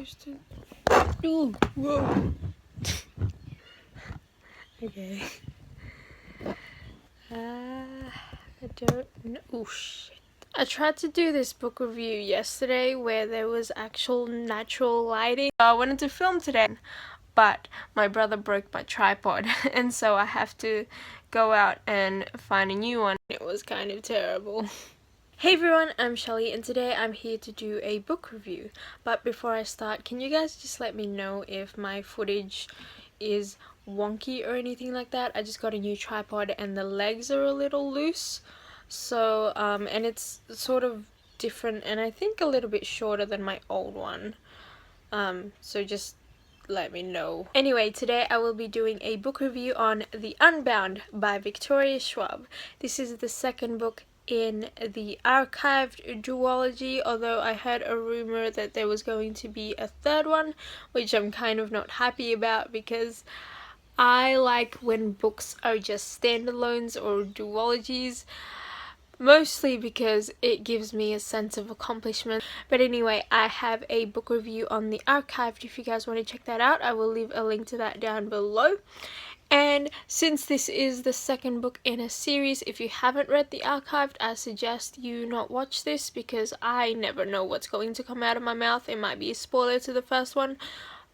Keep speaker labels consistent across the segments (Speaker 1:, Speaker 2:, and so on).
Speaker 1: supposed to... Ooh, whoa. Okay. I don't know. Oh shit. I tried to do this book review yesterday where there was actual natural lighting. I wanted to film today, but my brother broke my tripod and so I have to go out and find a new one. It was kind of terrible. Hey everyone, I'm Shelly and today I'm here to do a book review. But before I start, can you guys just let me know if my footage is wonky or anything like that? I just got a new tripod and the legs are a little loose. So, and it's sort of different and I think a little bit shorter than my old one. So just let me know. Anyway, today I will be doing a book review on The Unbound by Victoria Schwab. This is the second book in the archived duology, although I heard a rumor that there was going to be a third one, which I'm kind of not happy about because I like when books are just standalones or duologies, mostly because it gives me a sense of accomplishment. But anyway, I have a book review on the archived. If you guys want to check that out, I will leave a link to that down below. And since this is the second book in a series, if you haven't read The Archived, I suggest you not watch this because I never know what's going to come out of my mouth. It might be a spoiler to the first one.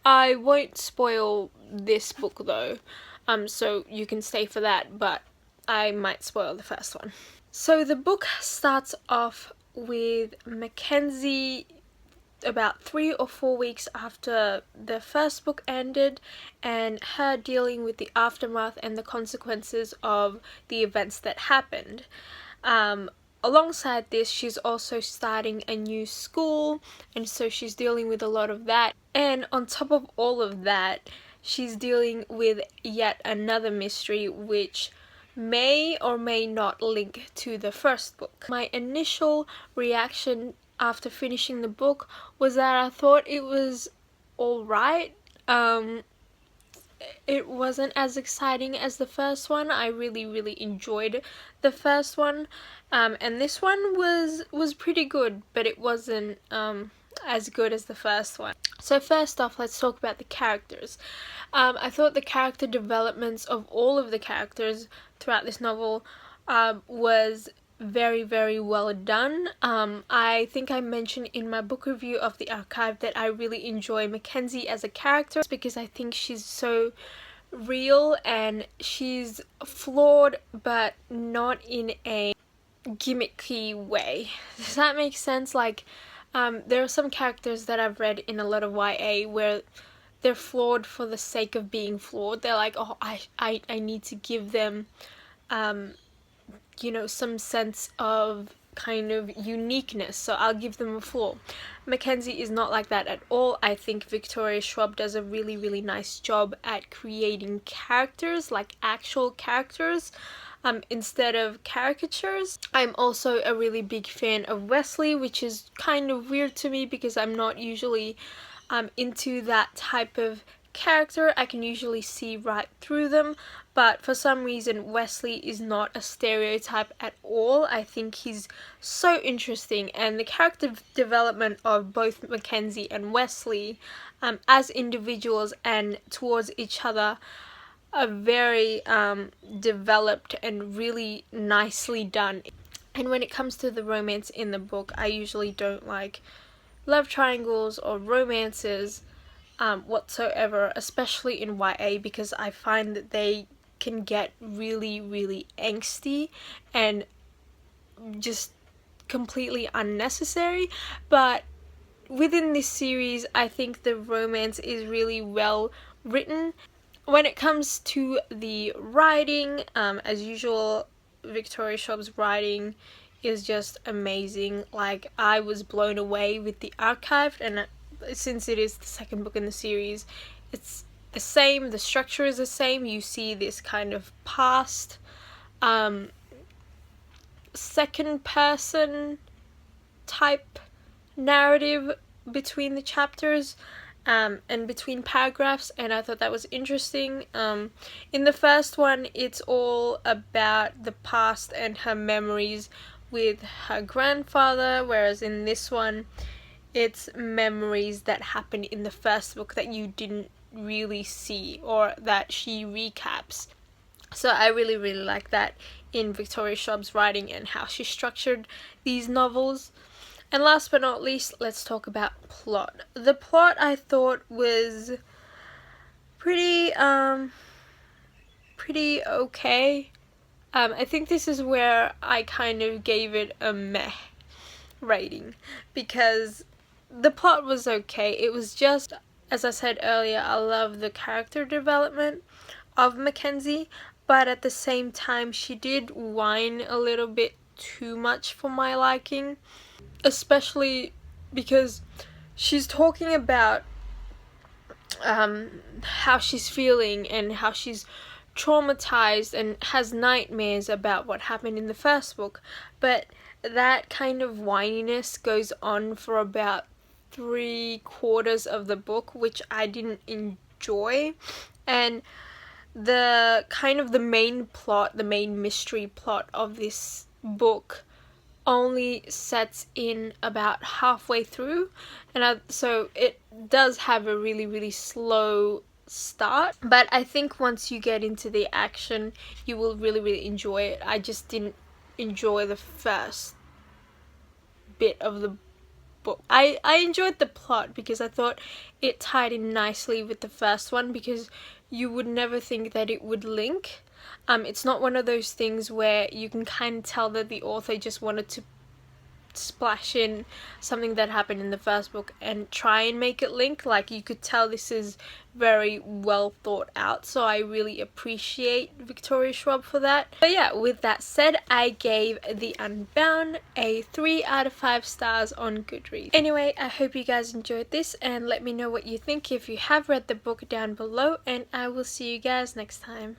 Speaker 1: I won't spoil this book though, so you can stay for that, but I might spoil the first one. So the book starts off with Mackenzie about 3 or 4 weeks after the first book ended and her dealing with the aftermath and the consequences of the events that happened. Alongside this, she's also starting a new school, and so she's dealing with a lot of that. And on top of all of that, she's dealing with yet another mystery which may or may not link to the first book. My initial reaction after finishing the book was that I thought it was alright. It wasn't as exciting as the first one. I really enjoyed the first one, and this one was pretty good, but it wasn't as good as the first one. So first off, let's talk about the characters. I thought the character developments of all of the characters throughout this novel was very well done. I think I mentioned in my book review of The Archive that I really enjoy Mackenzie as a character because I think she's so real and she's flawed but not in a gimmicky way. Does that make sense? Like, there are some characters that I've read in a lot of YA where they're flawed for the sake of being flawed. They're like, oh, I need to give them you know, some sense of kind of uniqueness, so I'll give them a flaw. Mackenzie is not like that at all. I think Victoria Schwab does a really nice job at creating characters, like actual characters, instead of caricatures. I'm also a really big fan of Wesley, which is kind of weird to me because I'm not usually into that type of character. I can usually see right through them, but for some reason Wesley is not a stereotype at all. I think he's so interesting, and the character development of both Mackenzie and Wesley as individuals and towards each other are very developed and really nicely done. And when it comes to the romance in the book, I usually don't like love triangles or romances whatsoever, especially in YA, because I find that they can get really angsty and just completely unnecessary. But within this series, I think the romance is really well written. When it comes to the writing, as usual, Victoria Schwab's writing is just amazing. Like, I was blown away with The Archived, and since it is the second book in the series, it's the same, the structure is the same. You see this kind of past second person type narrative between the chapters and between paragraphs, and I thought that was interesting. In the first one, it's all about the past and her memories with her grandfather, whereas in this one it's memories that happened in the first book that you didn't really see, or that she recaps. So I really like that in Victoria Schwab's writing and how she structured these novels. And last but not least, let's talk about plot. The plot I thought was pretty okay. I think this is where I kind of gave it a meh rating, because the plot was okay. It was just, as I said earlier, I love the character development of Mackenzie, but at the same time she did whine a little bit too much for my liking, especially because she's talking about how she's feeling and how she's traumatized and has nightmares about what happened in the first book, but that kind of whininess goes on for about 3/4 of the book, which I didn't enjoy. And the kind of the main plot, the main mystery plot of this book only sets in about halfway through, and so it does have a really slow start, but I think once you get into the action you will really enjoy it. I just didn't enjoy the first bit of the book. I enjoyed the plot because I thought it tied in nicely with the first one, because you would never think that it would link. It's not one of those things where you can kind of tell that the author just wanted to splash in something that happened in the first book and try and make it link. Like, you could tell this is very well thought out, so I really appreciate Victoria Schwab for that. But yeah, with that said, I gave The Unbound a 3 out of 5 stars on Goodreads. Anyway, I hope you guys enjoyed this, and let me know what you think if you have read the book down below, and I will see you guys next time.